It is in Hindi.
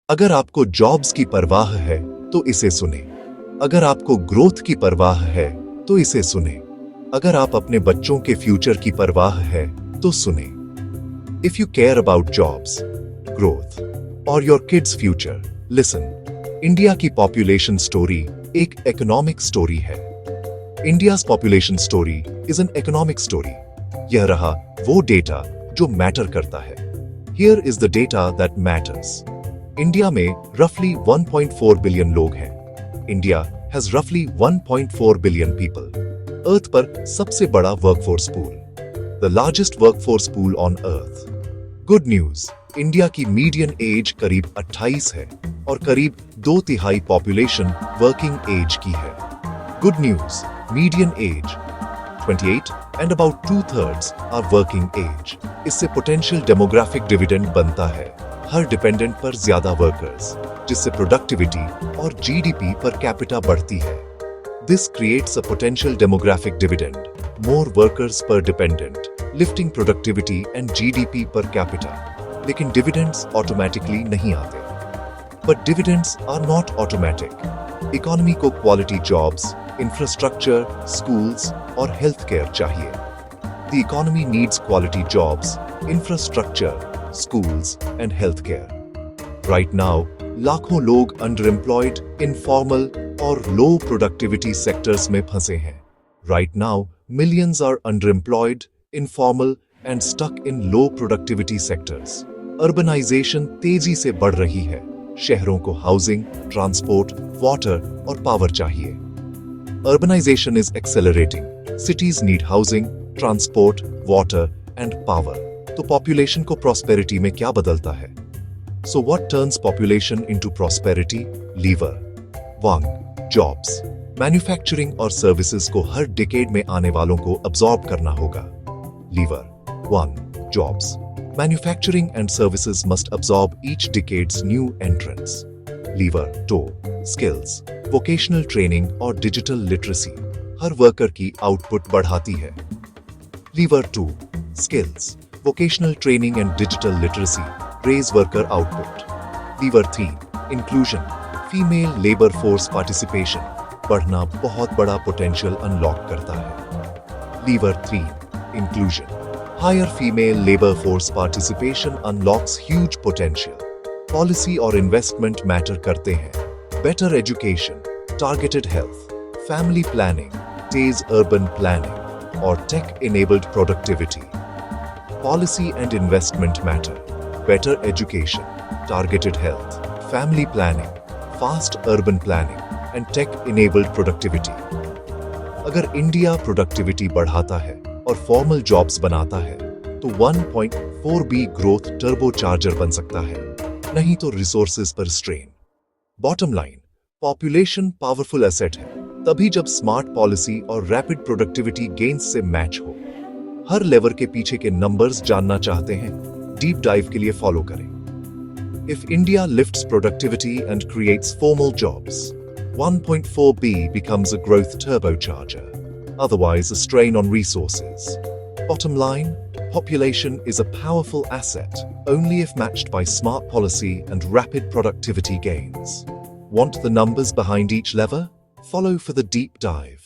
अगर आपको जॉब्स की परवाह है तो इसे सुने। अगर आपको ग्रोथ की परवाह है तो इसे सुने। अगर आप अपने बच्चों के फ्यूचर की परवाह है तो सुने। If you care about jobs, growth और your kids future, listen. India की पॉपुलेशन स्टोरी एक इकोनॉमिक स्टोरी है। India's population story is an economic story. यह रहा वो डेटा जो मैटर करता है। Here is the data that matters. India में रफली 1.4 बिलियन लोग हैं। इंडिया हैज रफली 1.4 बिलियन पीपल। अर्थ पर सबसे बड़ा workforce pool, the largest workforce pool on earth. Good news, India की मीडियन एज करीब 28 है और करीब 2/3 पॉपुलेशन वर्किंग एज की है। Good news, median age 28 and about 2/3 are working age. इससे पोटेंशियल डेमोग्राफिक डिविडेंड बनता है हर डिपेंडेंट पर ज्यादा वर्कर्स, जिससे प्रोडक्टिविटी और जीडीपी पर कैपिटा बढ़ती है। This creates a potential demographic dividend, more workers per dependent, lifting productivity and GDP per capita. लेकिन डिविडेंड्स ऑटोमेटिकली नहीं आते। But dividends are not automatic. Economy को क्वालिटी जॉब्स, इंफ्रास्ट्रक्चर, स्कूल्स और हेल्थ केयर चाहिए। The economy needs quality jobs, infrastructure, schools and healthcare. Right now, लाखों लोग underemployed, informal और low productivity sectors में फंसे हैं. Right now, millions are underemployed, informal and stuck in low productivity sectors. Urbanization तेजी से बढ़ रही है. शहरों को housing, transport, water और power चाहिए. Urbanization is accelerating. Cities need housing, transport, water and power. तो पॉपुलेशन को प्रॉस्पेरिटी में क्या बदलता है? So what turns population into prosperity? Lever 1. Jobs. Manufacturing और सर्विसेज को हर डिकेड में आने वालों को अब्सॉर्ब करना होगा। Lever 1. Jobs. Manufacturing and services must absorb each decades new entrance. Lever 2. Skills. Vocational training और डिजिटल लिटरेसी हर वर्कर की आउटपुट बढ़ाती है। Lever 2. Skills. Vocational training and digital literacy raise worker output. Lever 3. Inclusion. Female labor force participation बढ़ना बहुत बड़ा potential unlock करता है। Lever 3. Inclusion. Higher female labor force participation unlocks huge potential. Policy और investment matter करते हैं। Better education, targeted health, family planning, days urban planning और tech-enabled productivity. Policy and investment matter. Better education, targeted health, family planning, fast urban planning, and tech-enabled productivity. अगर इंडिया प्रोडक्टिविटी बढ़ाता है और फॉर्मल जॉब्स बनाता है, तो 1.4B ग्रोथ टर्बो चार्जर बन सकता है, नहीं तो रिसोर्सेज पर strain. Bottom line, population powerful asset है, तभी जब स्मार्ट पॉलिसी और रैपिड प्रोडक्टिविटी गेन्स से मैच हो। हर लेवर के पीछे के नंबर्स जानना चाहते हैं? डीप डाइव के लिए फॉलो करें। If India lifts productivity and creates formal jobs, 1.4B becomes a growth turbocharger. Otherwise, a strain on resources. Bottom line, population is a powerful asset only if matched by smart policy and rapid productivity gains. Want the numbers behind each lever? Follow for the deep dive.